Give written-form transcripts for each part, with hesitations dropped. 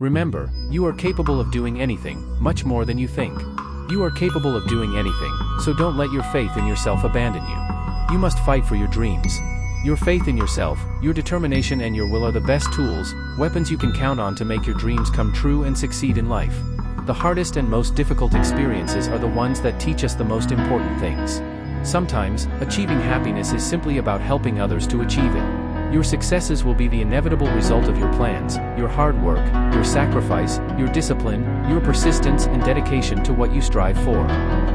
Remember, you are capable of doing anything, much more than you think. You are capable of doing anything, so don't let your faith in yourself abandon you. You must fight for your dreams. Your faith in yourself, your determination and your will are the best tools, weapons you can count on to make your dreams come true and succeed in life. The hardest and most difficult experiences are the ones that teach us the most important things. Sometimes, achieving happiness is simply about helping others to achieve it. Your successes will be the inevitable result of your plans, your hard work, your sacrifice, your discipline, your persistence and dedication to what you strive for.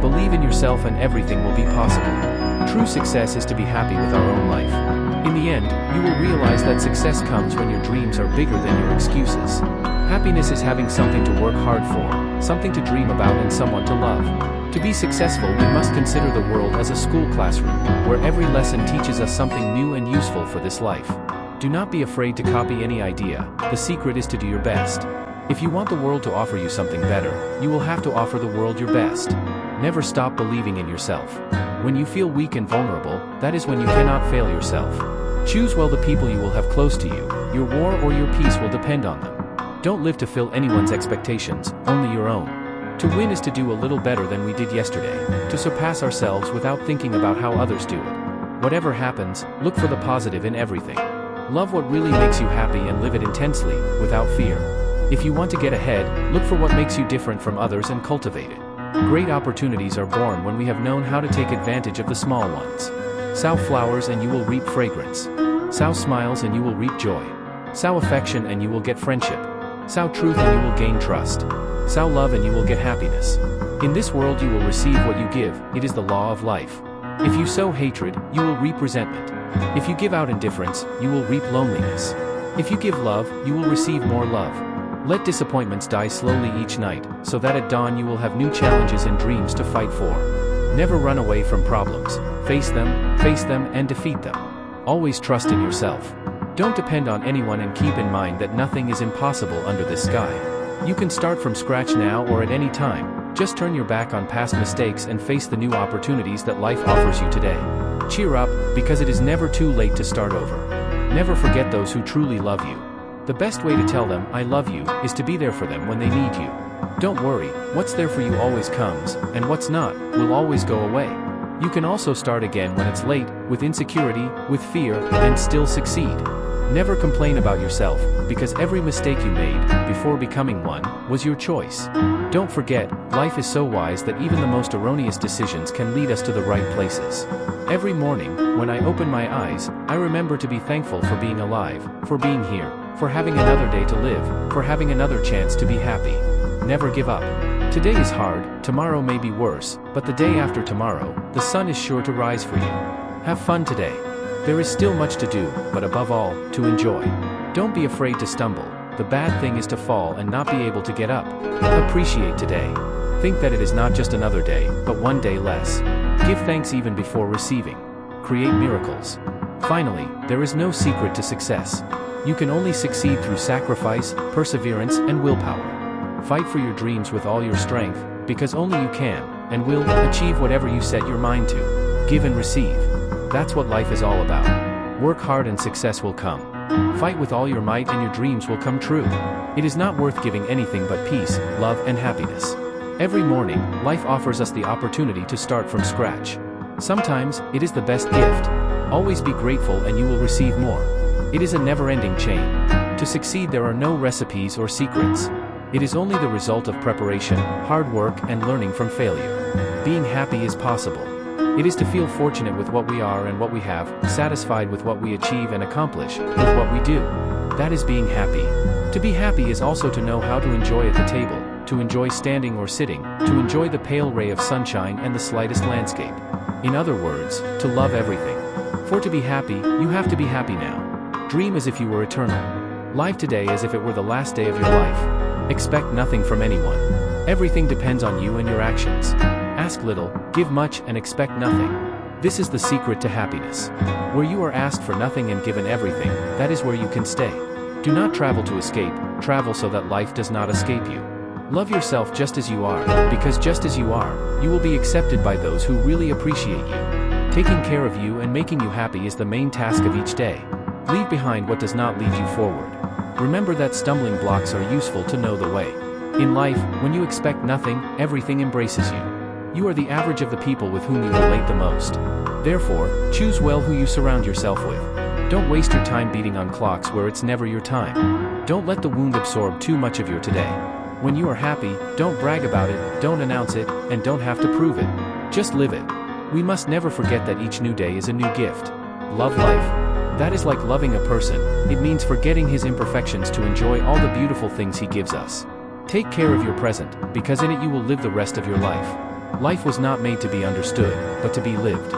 Believe in yourself and everything will be possible. True success is to be happy with our own life. In the end, you will realize that success comes when your dreams are bigger than your excuses. Happiness is having something to work hard for, something to dream about and someone to love. To be successful, we must consider the world as a school classroom, where every lesson teaches us something new and useful for this life. Do not be afraid to copy any idea, the secret is to do your best. If you want the world to offer you something better, you will have to offer the world your best. Never stop believing in yourself. When you feel weak and vulnerable, that is when you cannot fail yourself. Choose well the people you will have close to you, your war or your peace will depend on them. Don't live to fill anyone's expectations, only your own. To win is to do a little better than we did yesterday, to surpass ourselves without thinking about how others do it. Whatever happens, look for the positive in everything. Love what really makes you happy and live it intensely, without fear. If you want to get ahead, look for what makes you different from others and cultivate it. Great opportunities are born when we have known how to take advantage of the small ones. Sow flowers and you will reap fragrance. Sow smiles and you will reap joy. Sow affection and you will get friendship. Sow truth and you will gain trust. Sow love and you will get happiness. In this world you will receive what you give, it is the law of life. If you sow hatred, you will reap resentment. If you give out indifference, you will reap loneliness. If you give love, you will receive more love. Let disappointments die slowly each night, so that at dawn you will have new challenges and dreams to fight for. Never run away from problems. Face them, and defeat them. Always trust in yourself. Don't depend on anyone and keep in mind that nothing is impossible under this sky. You can start from scratch now or at any time. Just turn your back on past mistakes and face the new opportunities that life offers you today. Cheer up, because it is never too late to start over. Never forget those who truly love you. The best way to tell them, I love you, is to be there for them when they need you. Don't worry, what's there for you always comes, and what's not, will always go away. You can also start again when it's late, with insecurity, with fear, and still succeed. Never complain about yourself, because every mistake you made, before becoming one, was your choice. Don't forget, life is so wise that even the most erroneous decisions can lead us to the right places. Every morning, when I open my eyes, I remember to be thankful for being alive, for being here, for having another day to live, for having another chance to be happy. Never give up. Today is hard, tomorrow may be worse, but the day after tomorrow, the sun is sure to rise for you. Have fun today. There is still much to do, but above all, to enjoy. Don't be afraid to stumble. The bad thing is to fall and not be able to get up. Appreciate today. Think that it is not just another day, but one day less. Give thanks even before receiving. Create miracles. Finally, there is no secret to success. You can only succeed through sacrifice, perseverance, and willpower. Fight for your dreams with all your strength, because only you can, and will, achieve whatever you set your mind to. Give and receive. That's what life is all about. Work hard and success will come. Fight with all your might and your dreams will come true. It is not worth giving anything but peace, love, and happiness. Every morning, life offers us the opportunity to start from scratch. Sometimes, it is the best gift. Always be grateful and you will receive more. It is a never-ending chain. To succeed there are no recipes or secrets. It is only the result of preparation, hard work, and learning from failure. Being happy is possible. It is to feel fortunate with what we are and what we have, satisfied with what we achieve and accomplish, with what we do. That is being happy. To be happy is also to know how to enjoy at the table, to enjoy standing or sitting, to enjoy the pale ray of sunshine and the slightest landscape. In other words, to love everything. For to be happy, you have to be happy now. Dream as if you were eternal. Live today as if it were the last day of your life. Expect nothing from anyone. Everything depends on you and your actions. Ask little, give much, and expect nothing. This is the secret to happiness. Where you are asked for nothing and given everything, that is where you can stay. Do not travel to escape, travel so that life does not escape you. Love yourself just as you are, because just as you are, you will be accepted by those who really appreciate you. Taking care of you and making you happy is the main task of each day. Leave behind what does not lead you forward. Remember that stumbling blocks are useful to know the way. In life, when you expect nothing, everything embraces you. You are the average of the people with whom you relate the most. Therefore, choose well who you surround yourself with. Don't waste your time beating on clocks where it's never your time. Don't let the wound absorb too much of your today. When you are happy, don't brag about it, don't announce it, and don't have to prove it. Just live it. We must never forget that each new day is a new gift. Love life. That is like loving a person. It means forgetting his imperfections to enjoy all the beautiful things he gives us. Take care of your present, because in it you will live the rest of your life. Life was not made to be understood, but to be lived.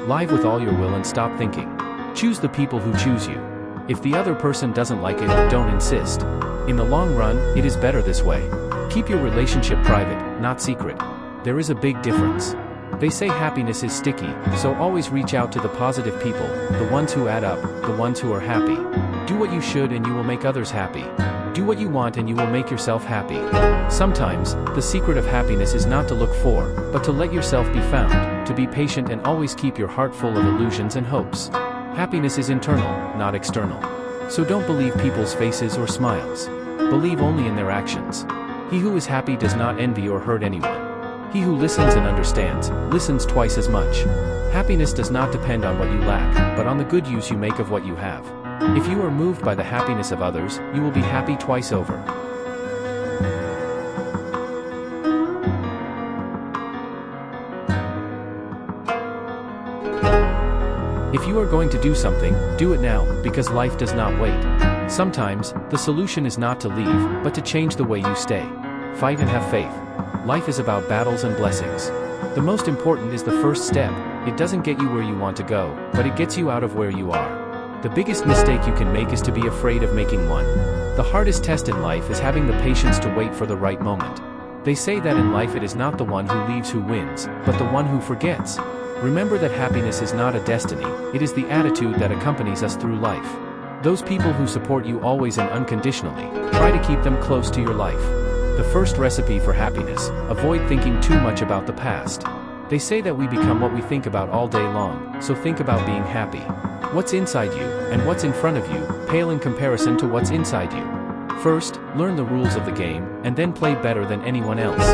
Live with all your will and stop thinking. Choose the people who choose you. If the other person doesn't like it, don't insist. In the long run, it is better this way. Keep your relationship private, not secret. There is a big difference. They say happiness is sticky, so always reach out to the positive people, the ones who add up, the ones who are happy. Do what you should and you will make others happy. Do what you want and you will make yourself happy. Sometimes, the secret of happiness is not to look for, but to let yourself be found, to be patient and always keep your heart full of illusions and hopes. Happiness is internal, not external. So don't believe people's faces or smiles. Believe only in their actions. He who is happy does not envy or hurt anyone. He who listens and understands, listens twice as much. Happiness does not depend on what you lack, but on the good use you make of what you have. If you are moved by the happiness of others, you will be happy twice over. If you are going to do something, do it now, because life does not wait. Sometimes, the solution is not to leave, but to change the way you stay. Fight and have faith. Life is about battles and blessings. The most important is the first step. It doesn't get you where you want to go, but it gets you out of where you are. The biggest mistake you can make is to be afraid of making one. The hardest test in life is having the patience to wait for the right moment. They say that in life it is not the one who leaves who wins, but the one who forgets. Remember that happiness is not a destiny, it is the attitude that accompanies us through life. Those people who support you always and unconditionally, try to keep them close to your life. The first recipe for happiness: avoid thinking too much about the past. They say that we become what we think about all day long, so think about being happy. What's inside you, and what's in front of you, pale in comparison to what's inside you. First, learn the rules of the game, and then play better than anyone else.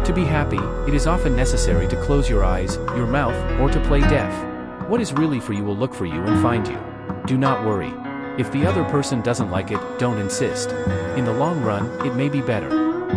To be happy, it is often necessary to close your eyes, your mouth, or to play deaf. What is really for you will look for you and find you. Do not worry. If the other person doesn't like it, don't insist. In the long run, it may be better.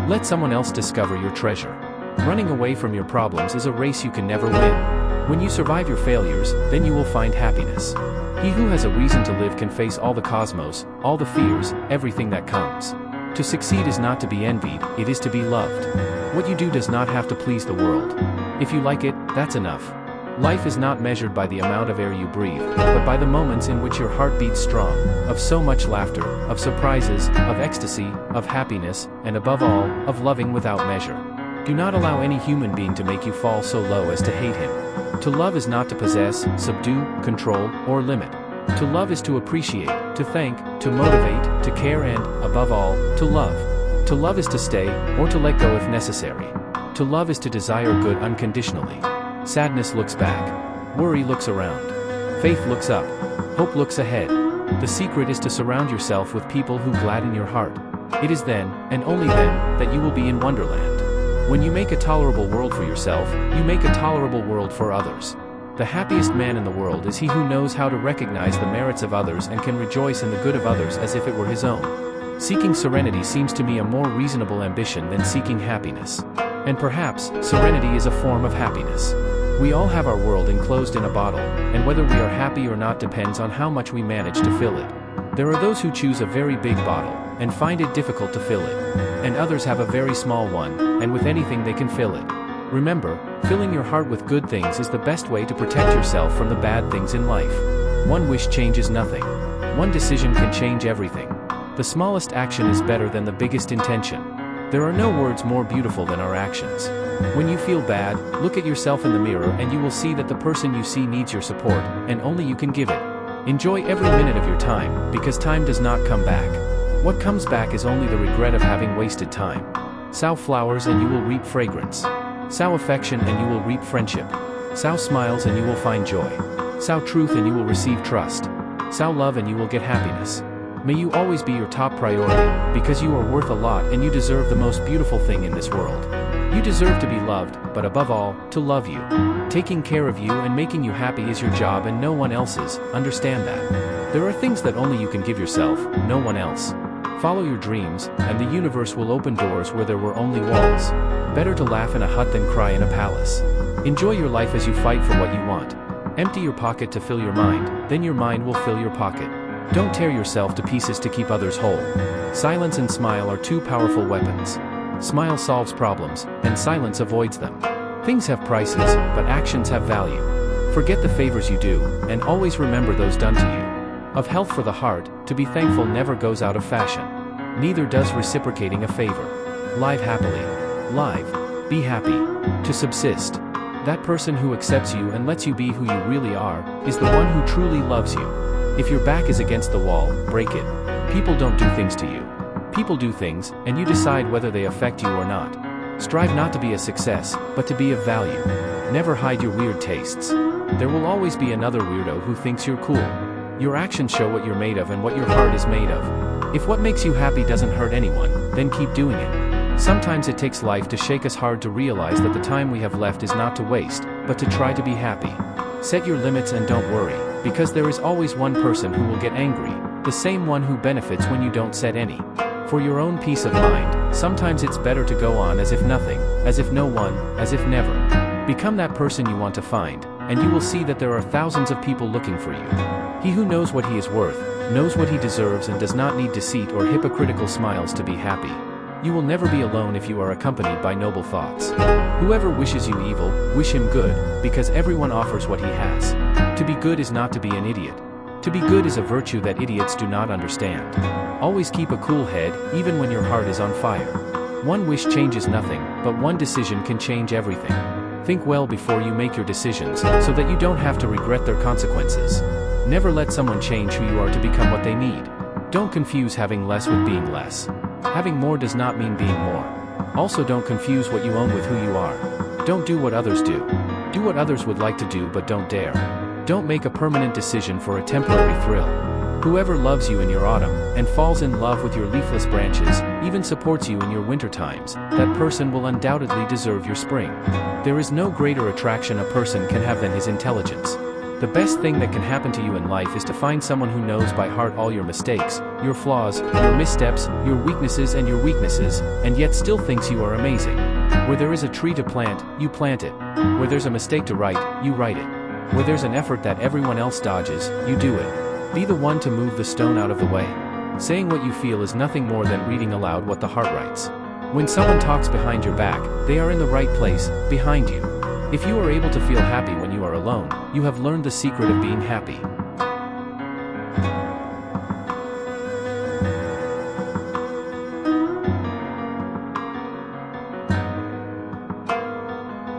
Let someone else discover your treasure. Running away from your problems is a race you can never win. When you survive your failures, then you will find happiness. He who has a reason to live can face all the cosmos, all the fears, everything that comes. To succeed is not to be envied, it is to be loved. What you do does not have to please the world. If you like it, that's enough. Life is not measured by the amount of air you breathe, but by the moments in which your heart beats strong, of so much laughter, of surprises, of ecstasy, of happiness, and above all, of loving without measure. Do not allow any human being to make you fall so low as to hate him. To love is not to possess, subdue, control, or limit. To love is to appreciate, to thank, to motivate, to care and, above all, to love. To love is to stay, or to let go if necessary. To love is to desire good unconditionally. Sadness looks back. Worry looks around. Faith looks up. Hope looks ahead. The secret is to surround yourself with people who gladden your heart. It is then, and only then, that you will be in Wonderland. When you make a tolerable world for yourself, you make a tolerable world for others. The happiest man in the world is he who knows how to recognize the merits of others and can rejoice in the good of others as if it were his own. Seeking serenity seems to me a more reasonable ambition than seeking happiness. And perhaps, serenity is a form of happiness. We all have our world enclosed in a bottle, and whether we are happy or not depends on how much we manage to fill it. There are those who choose a very big bottle, and find it difficult to fill it. And others have a very small one, and with anything they can fill it. Remember, filling your heart with good things is the best way to protect yourself from the bad things in life. One wish changes nothing. One decision can change everything. The smallest action is better than the biggest intention. There are no words more beautiful than our actions. When you feel bad, look at yourself in the mirror and you will see that the person you see needs your support, and only you can give it. Enjoy every minute of your time, because time does not come back. What comes back is only the regret of having wasted time. Sow flowers and you will reap fragrance. Sow affection and you will reap friendship. Sow smiles and you will find joy. Sow truth and you will receive trust. Sow love and you will get happiness. May you always be your top priority, because you are worth a lot and you deserve the most beautiful thing in this world. You deserve to be loved, but above all, to love you. Taking care of you and making you happy is your job and no one else's, understand that. There are things that only you can give yourself, no one else. Follow your dreams, and the universe will open doors where there were only walls. Better to laugh in a hut than cry in a palace. Enjoy your life as you fight for what you want. Empty your pocket to fill your mind, then your mind will fill your pocket. Don't tear yourself to pieces to keep others whole. Silence and smile are two powerful weapons. Smile solves problems, and silence avoids them. Things have prices, but actions have value. Forget the favors you do, and always remember those done to you. Of health for the heart, to be thankful never goes out of fashion. Neither does reciprocating a favor. Live happily. Live. Be happy. To subsist. That person who accepts you and lets you be who you really are, is the one who truly loves you. If your back is against the wall, break it. People don't do things to you. People do things, and you decide whether they affect you or not. Strive not to be a success, but to be of value. Never hide your weird tastes. There will always be another weirdo who thinks you're cool. Your actions show what you're made of and what your heart is made of. If what makes you happy doesn't hurt anyone, then keep doing it. Sometimes it takes life to shake us hard to realize that the time we have left is not to waste, but to try to be happy. Set your limits and don't worry, because there is always one person who will get angry, the same one who benefits when you don't set any. For your own peace of mind, sometimes it's better to go on as if nothing, as if no one, as if never. Become that person you want to find, and you will see that there are thousands of people looking for you. He who knows what he is worth, knows what he deserves and does not need deceit or hypocritical smiles to be happy. You will never be alone if you are accompanied by noble thoughts. Whoever wishes you evil, wish him good, because everyone offers what he has. To be good is not to be an idiot. To be good is a virtue that idiots do not understand. Always keep a cool head, even when your heart is on fire. One wish changes nothing, but one decision can change everything. Think well before you make your decisions, so that you don't have to regret their consequences. Never let someone change who you are to become what they need. Don't confuse having less with being less. Having more does not mean being more. Also don't confuse what you own with who you are. Don't do what others do. Do what others would like to do but don't dare. Don't make a permanent decision for a temporary thrill. Whoever loves you in your autumn, and falls in love with your leafless branches, even supports you in your winter times, that person will undoubtedly deserve your spring. There is no greater attraction a person can have than his intelligence. The best thing that can happen to you in life is to find someone who knows by heart all your mistakes, your flaws, your missteps, your weaknesses, and yet still thinks you are amazing. Where there is a tree to plant, you plant it. Where there's a mistake to write, you write it. Where there's an effort that everyone else dodges, you do it. Be the one to move the stone out of the way. Saying what you feel is nothing more than reading aloud what the heart writes. When someone talks behind your back, they are in the right place, behind you. If you are able to feel happy when you are alone, you have learned the secret of being happy.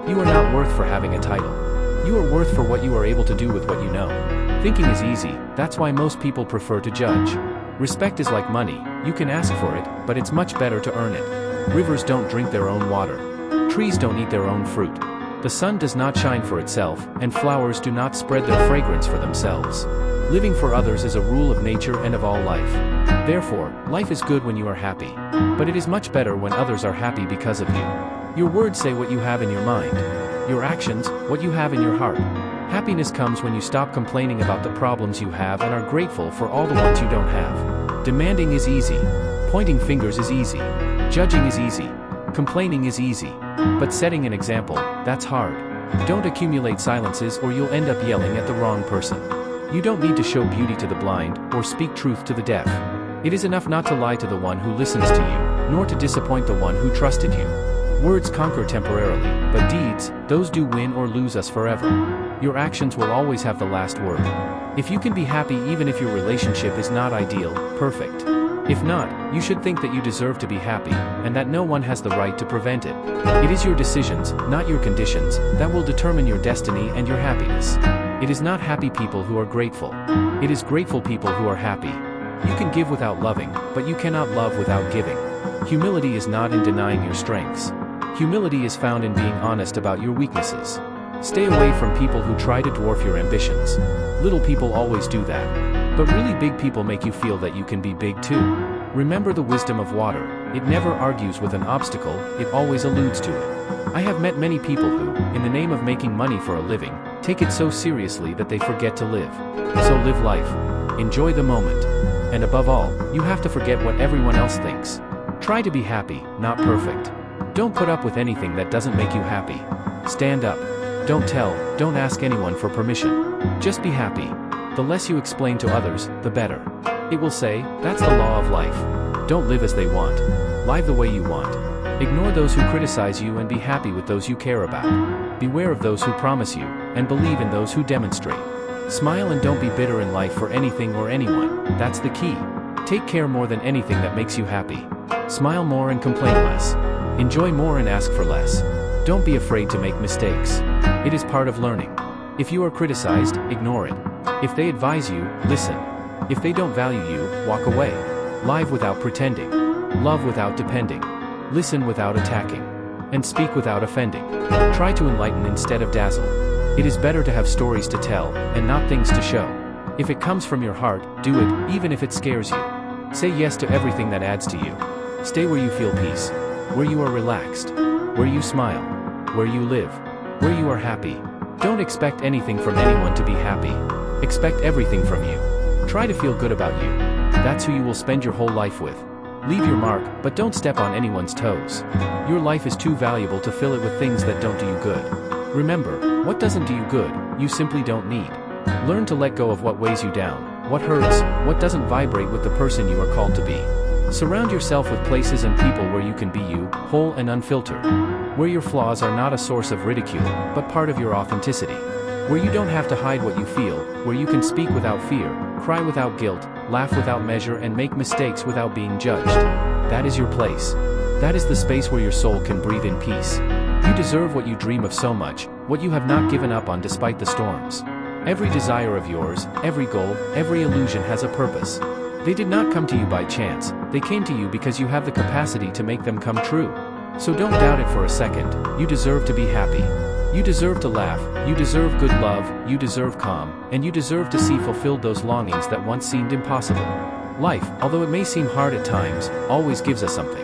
You are not worth for having a title. You are worth for what you are able to do with what you know. Thinking is easy, that's why most people prefer to judge. Respect is like money, you can ask for it, but it's much better to earn it. Rivers don't drink their own water. Trees don't eat their own fruit. The sun does not shine for itself, and flowers do not spread their fragrance for themselves. Living for others is a rule of nature and of all life. Therefore, life is good when you are happy. But it is much better when others are happy because of you. Your words say what you have in your mind. Your actions, what you have in your heart. Happiness comes when you stop complaining about the problems you have and are grateful for all the ones you don't have. Demanding is easy. Pointing fingers is easy. Judging is easy. Complaining is easy. But setting an example, that's hard. Don't accumulate silences or you'll end up yelling at the wrong person. You don't need to show beauty to the blind, or speak truth to the deaf. It is enough not to lie to the one who listens to you, nor to disappoint the one who trusted you. Words conquer temporarily, but deeds, those do win or lose us forever. Your actions will always have the last word. If you can be happy even if your relationship is not ideal, perfect. If not, you should think that you deserve to be happy, and that no one has the right to prevent it. It is your decisions, not your conditions, that will determine your destiny and your happiness. It is not happy people who are grateful. It is grateful people who are happy. You can give without loving, but you cannot love without giving. Humility is not in denying your strengths. Humility is found in being honest about your weaknesses. Stay away from people who try to dwarf your ambitions. Little people always do that. But really big people make you feel that you can be big too. Remember the wisdom of water, it never argues with an obstacle, it always alludes to it. I have met many people who, in the name of making money for a living, take it so seriously that they forget to live. So live life. Enjoy the moment. And above all, you have to forget what everyone else thinks. Try to be happy, not perfect. Don't put up with anything that doesn't make you happy. Stand up. Don't tell, don't ask anyone for permission. Just be happy. The less you explain to others, the better. It will say, that's the law of life. Don't live as they want. Live the way you want. Ignore those who criticize you and be happy with those you care about. Beware of those who promise you, and believe in those who demonstrate. Smile and don't be bitter in life for anything or anyone, that's the key. Take care more than anything that makes you happy. Smile more and complain less. Enjoy more and ask for less. Don't be afraid to make mistakes. It is part of learning. If you are criticized, ignore it. If they advise you, listen. If they don't value you, walk away. Live without pretending. Love without depending. Listen without attacking. And speak without offending. Try to enlighten instead of dazzle. It is better to have stories to tell, and not things to show. If it comes from your heart, do it, even if it scares you. Say yes to everything that adds to you. Stay where you feel peace. Where you are relaxed. Where you smile. Where you live. Where you are happy. Don't expect anything from anyone to be happy. Expect everything from you. Try to feel good about you. That's who you will spend your whole life with. Leave your mark, but don't step on anyone's toes. Your life is too valuable to fill it with things that don't do you good. Remember, what doesn't do you good, you simply don't need. Learn to let go of what weighs you down, what hurts, what doesn't vibrate with the person you are called to be. Surround yourself with places and people where you can be you, whole and unfiltered. Where your flaws are not a source of ridicule, but part of your authenticity. Where you don't have to hide what you feel, where you can speak without fear, cry without guilt, laugh without measure and make mistakes without being judged. That is your place. That is the space where your soul can breathe in peace. You deserve what you dream of so much, what you have not given up on despite the storms. Every desire of yours, every goal, every illusion has a purpose. They did not come to you by chance, they came to you because you have the capacity to make them come true. So don't doubt it for a second, you deserve to be happy. You deserve to laugh, you deserve good love, you deserve calm, and you deserve to see fulfilled those longings that once seemed impossible. Life, although it may seem hard at times, always gives us something.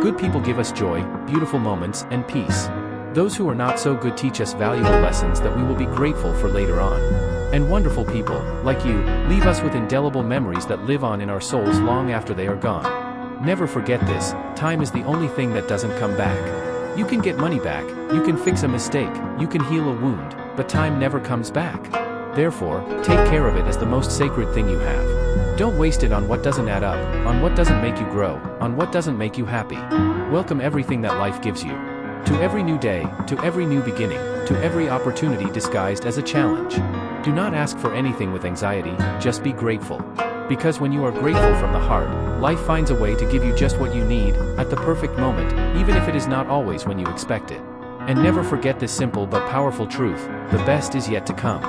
Good people give us joy, beautiful moments, and peace. Those who are not so good teach us valuable lessons that we will be grateful for later on. And wonderful people, like you, leave us with indelible memories that live on in our souls long after they are gone. Never forget this, time is the only thing that doesn't come back. You can get money back, you can fix a mistake, you can heal a wound, but time never comes back. Therefore, take care of it as the most sacred thing you have. Don't waste it on what doesn't add up, on what doesn't make you grow, on what doesn't make you happy. Welcome everything that life gives you. To every new day, to every new beginning, to every opportunity disguised as a challenge. Do not ask for anything with anxiety, just be grateful. Because when you are grateful from the heart, life finds a way to give you just what you need, at the perfect moment, even if it is not always when you expect it. And never forget this simple but powerful truth, the best is yet to come.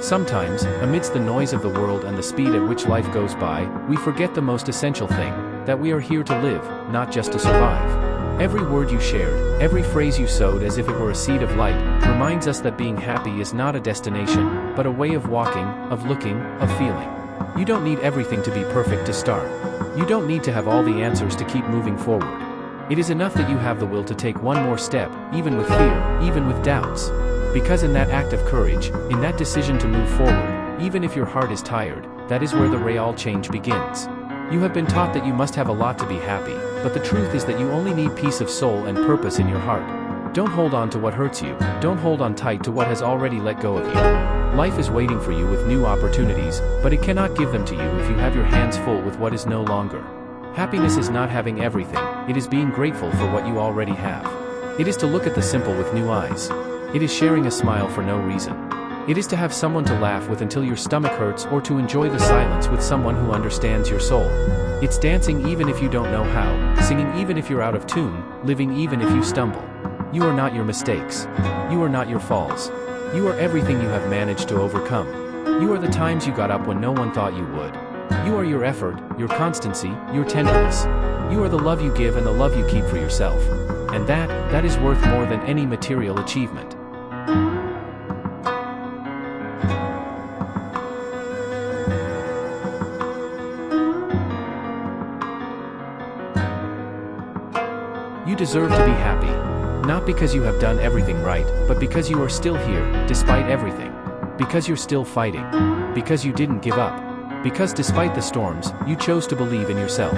Sometimes, amidst the noise of the world and the speed at which life goes by, we forget the most essential thing, that we are here to live, not just to survive. Every word you shared, every phrase you sowed as if it were a seed of light, reminds us that being happy is not a destination, but a way of walking, of looking, of feeling. You don't need everything to be perfect to start. You don't need to have all the answers to keep moving forward. It is enough that you have the will to take one more step, even with fear, even with doubts. Because in that act of courage, in that decision to move forward, even if your heart is tired, that is where the real change begins. You have been taught that you must have a lot to be happy, but the truth is that you only need peace of soul and purpose in your heart. Don't hold on to what hurts you, don't hold on tight to what has already let go of you. Life is waiting for you with new opportunities, but it cannot give them to you if you have your hands full with what is no longer. Happiness is not having everything, it is being grateful for what you already have. It is to look at the simple with new eyes. It is sharing a smile for no reason. It is to have someone to laugh with until your stomach hurts or to enjoy the silence with someone who understands your soul. It's dancing even if you don't know how, singing even if you're out of tune, living even if you stumble. You are not your mistakes. You are not your falls. You are everything you have managed to overcome. You are the times you got up when no one thought you would. You are your effort, your constancy, your tenderness. You are the love you give and the love you keep for yourself. And that is worth more than any material achievement. deserve to be happy. Not because you have done everything right, but because you are still here, despite everything. Because you're still fighting. Because you didn't give up. Because despite the storms, you chose to believe in yourself.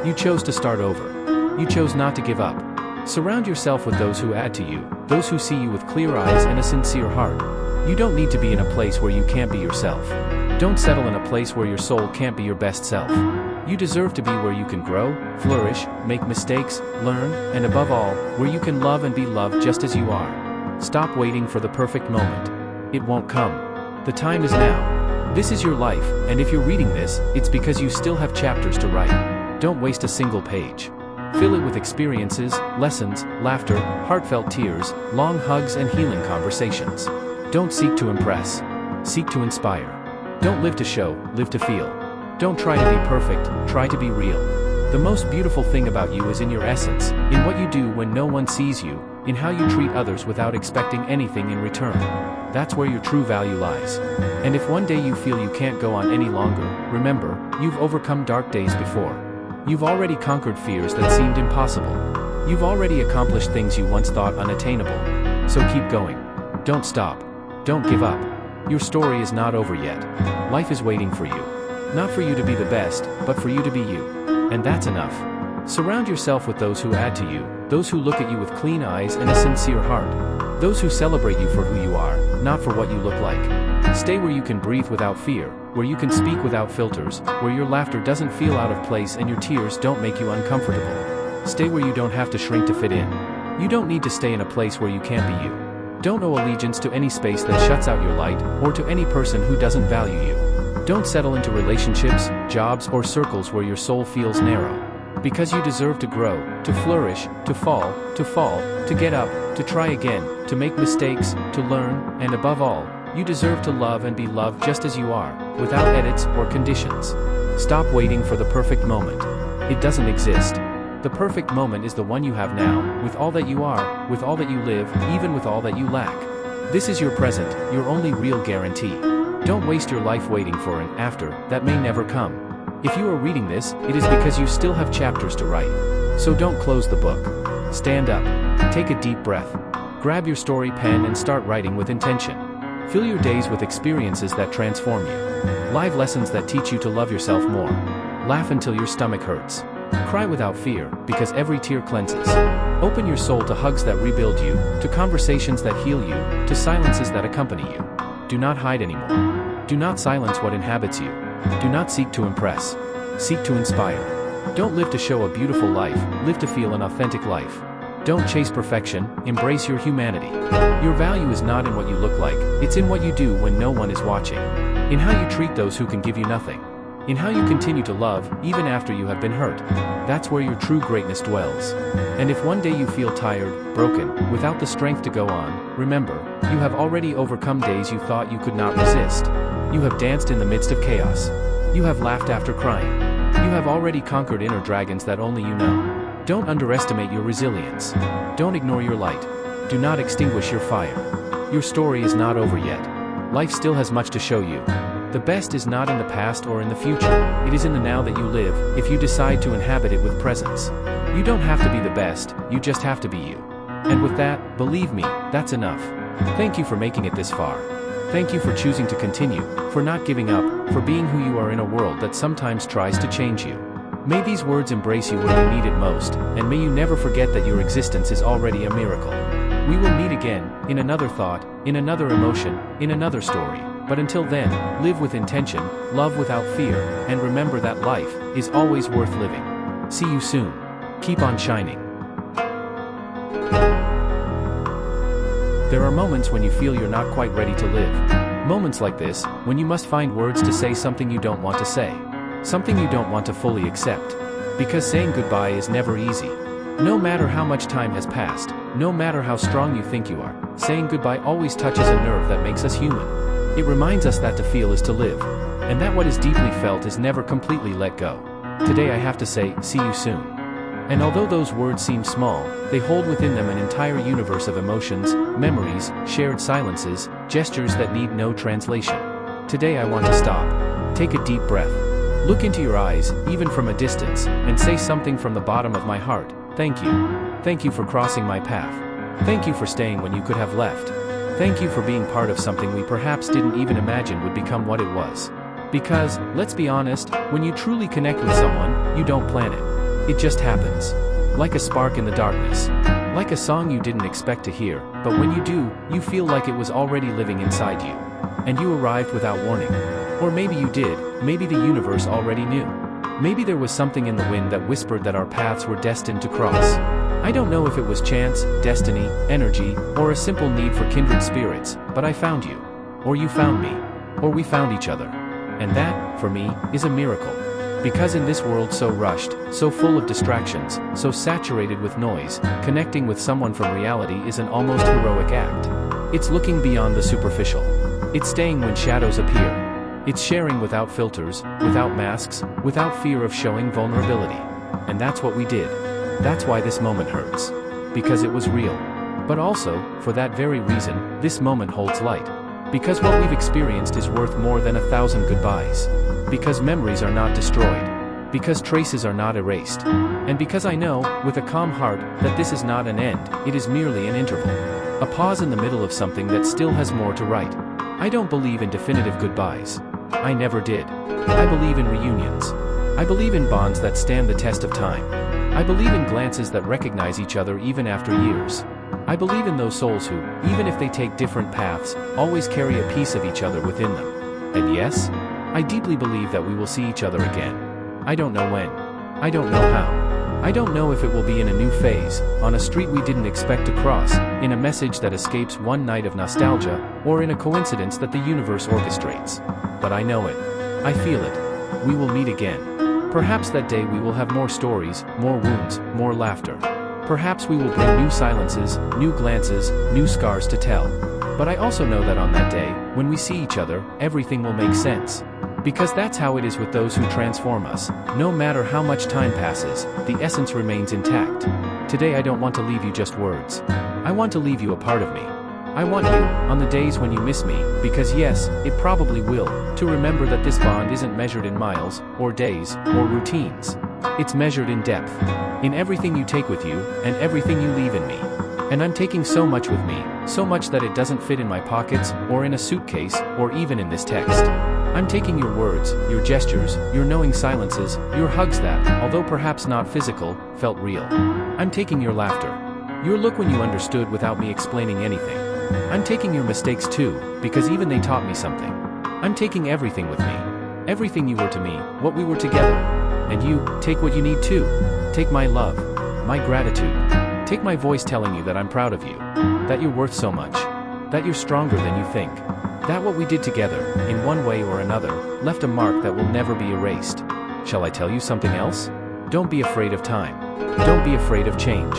You chose to start over. You chose not to give up. Surround yourself with those who add to you, those who see you with clear eyes and a sincere heart. You don't need to be in a place where you can't be yourself. Don't settle in a place where your soul can't be your best self. You deserve to be where you can grow, flourish, make mistakes, learn, and above all, where you can love and be loved just as you are. Stop waiting for the perfect moment. It won't come. The time is now. This is your life, and if you're reading this, it's because you still have chapters to write. Don't waste a single page. Fill it with experiences, lessons, laughter, heartfelt tears, long hugs and healing conversations. Don't seek to impress. Seek to inspire. Don't live to show, live to feel. Don't try to be perfect, try to be real. The most beautiful thing about you is in your essence, in what you do when no one sees you, in how you treat others without expecting anything in return. That's where your true value lies. And if one day you feel you can't go on any longer, remember, you've overcome dark days before. You've already conquered fears that seemed impossible. You've already accomplished things you once thought unattainable. So keep going. Don't stop. Don't give up. Your story is not over yet. Life is waiting for you. Not for you to be the best, but for you to be you. And that's enough. Surround yourself with those who add to you, those who look at you with clean eyes and a sincere heart. Those who celebrate you for who you are, not for what you look like. Stay where you can breathe without fear, where you can speak without filters, where your laughter doesn't feel out of place and your tears don't make you uncomfortable. Stay where you don't have to shrink to fit in. You don't need to stay in a place where you can't be you. Don't owe allegiance to any space that shuts out your light, or to any person who doesn't value you. Don't settle into relationships, jobs, or circles where your soul feels narrow. Because you deserve to grow, to flourish, to fall, to get up, to try again, to make mistakes, to learn, and above all, you deserve to love and be loved just as you are, without edits or conditions. Stop waiting for the perfect moment. It doesn't exist. The perfect moment is the one you have now, with all that you are, with all that you live, even with all that you lack. This is your present, your only real guarantee. Don't waste your life waiting for an after that may never come. If you are reading this, it is because you still have chapters to write. So don't close the book. Stand up. Take a deep breath. Grab your story pen and start writing with intention. Fill your days with experiences that transform you. Live lessons that teach you to love yourself more. Laugh until your stomach hurts. Cry without fear, because every tear cleanses. Open your soul to hugs that rebuild you, to conversations that heal you, to silences that accompany you. Do not hide anymore. Do not silence what inhabits you. Do not seek to impress. Seek to inspire. Don't live to show a beautiful life, live to feel an authentic life. Don't chase perfection, embrace your humanity. Your value is not in what you look like, it's in what you do when no one is watching. In how you treat those who can give you nothing. In how you continue to love, even after you have been hurt. That's where your true greatness dwells. And if one day you feel tired, broken, without the strength to go on, remember, you have already overcome days you thought you could not resist. You have danced in the midst of chaos. You have laughed after crying. You have already conquered inner dragons that only you know. Don't underestimate your resilience. Don't ignore your light. Do not extinguish your fire. Your story is not over yet. Life still has much to show you. The best is not in the past or in the future, it is in the now that you live, if you decide to inhabit it with presence. You don't have to be the best, you just have to be you. And with that, believe me, that's enough. Thank you for making it this far. Thank you for choosing to continue, for not giving up, for being who you are in a world that sometimes tries to change you. May these words embrace you where you need it most, and may you never forget that your existence is already a miracle. We will meet again, in another thought, in another emotion, in another story. But until then, live with intention, love without fear, and remember that life is always worth living. See you soon. Keep on shining. There are moments when you feel you're not quite ready to live. Moments like this, when you must find words to say something you don't want to say. Something you don't want to fully accept. Because saying goodbye is never easy. No matter how much time has passed, no matter how strong you think you are, saying goodbye always touches a nerve that makes us human. It reminds us that to feel is to live, and that what is deeply felt is never completely let go. Today I have to say, see you soon. And although those words seem small, they hold within them an entire universe of emotions, memories, shared silences, gestures that need no translation. Today I want to stop. Take a deep breath. Look into your eyes, even from a distance, and say something from the bottom of my heart. Thank you. Thank you for crossing my path. Thank you for staying when you could have left. Thank you for being part of something we perhaps didn't even imagine would become what it was. Because, let's be honest, when you truly connect with someone, you don't plan it. It just happens. Like a spark in the darkness. Like a song you didn't expect to hear, but when you do, you feel like it was already living inside you. And you arrived without warning. Or maybe you did, maybe the universe already knew. Maybe there was something in the wind that whispered that our paths were destined to cross. I don't know if it was chance, destiny, energy, or a simple need for kindred spirits, but I found you. Or you found me. Or we found each other. And that, for me, is a miracle. Because in this world so rushed, so full of distractions, so saturated with noise, connecting with someone from reality is an almost heroic act. It's looking beyond the superficial. It's staying when shadows appear. It's sharing without filters, without masks, without fear of showing vulnerability. And that's what we did. That's why this moment hurts. Because it was real. But also, for that very reason, this moment holds light. Because what we've experienced is worth more than 1,000 goodbyes. Because memories are not destroyed. Because traces are not erased. And because I know, with a calm heart, that this is not an end, it is merely an interval. A pause in the middle of something that still has more to write. I don't believe in definitive goodbyes. I never did. I believe in reunions. I believe in bonds that stand the test of time. I believe in glances that recognize each other even after years. I believe in those souls who, even if they take different paths, always carry a piece of each other within them. And yes, I deeply believe that we will see each other again. I don't know when. I don't know how. I don't know if it will be in a new phase, on a street we didn't expect to cross, in a message that escapes one night of nostalgia, or in a coincidence that the universe orchestrates. But I know it. I feel it. We will meet again. Perhaps that day we will have more stories, more wounds, more laughter. Perhaps we will bring new silences, new glances, new scars to tell. But I also know that on that day, when we see each other, everything will make sense. Because that's how it is with those who transform us. No matter how much time passes, the essence remains intact. Today I don't want to leave you just words. I want to leave you a part of me. I want you, on the days when you miss me, because yes, it probably will, to remember that this bond isn't measured in miles, or days, or routines. It's measured in depth. In everything you take with you, and everything you leave in me. And I'm taking so much with me, so much that it doesn't fit in my pockets, or in a suitcase, or even in this text. I'm taking your words, your gestures, your knowing silences, your hugs that, although perhaps not physical, felt real. I'm taking your laughter. Your look when you understood without me explaining anything. I'm taking your mistakes too, because even they taught me something. I'm taking everything with me. Everything you were to me, what we were together. And you, take what you need too. Take my love, my gratitude. Take my voice telling you that I'm proud of you. That you're worth so much. That you're stronger than you think. That what we did together, in one way or another, left a mark that will never be erased. Shall I tell you something else? Don't be afraid of time. Don't be afraid of change.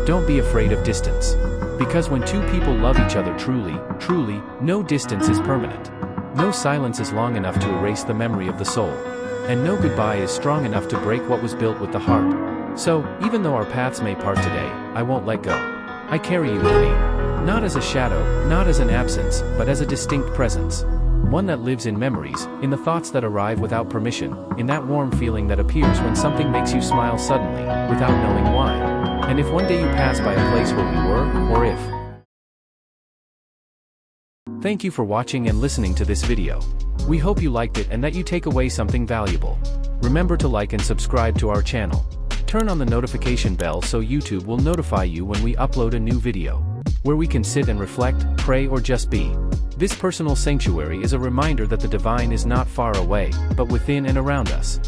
Don't be afraid of distance. Because when two people love each other truly, truly, no distance is permanent. No silence is long enough to erase the memory of the soul. And no goodbye is strong enough to break what was built with the heart. So, even though our paths may part today, I won't let go. I carry you with me. Not as a shadow, not as an absence, but as a distinct presence. One that lives in memories, in the thoughts that arrive without permission, in that warm feeling that appears when something makes you smile suddenly, without knowing why. And if one day you pass by a place where we were, or if. Thank you for watching and listening to this video. We hope you liked it and that you take away something valuable. Remember to like and subscribe to our channel. Turn on the notification bell so YouTube will notify you when we upload a new video, where we can sit and reflect, pray, or just be. This personal sanctuary is a reminder that the divine is not far away, but within and around us.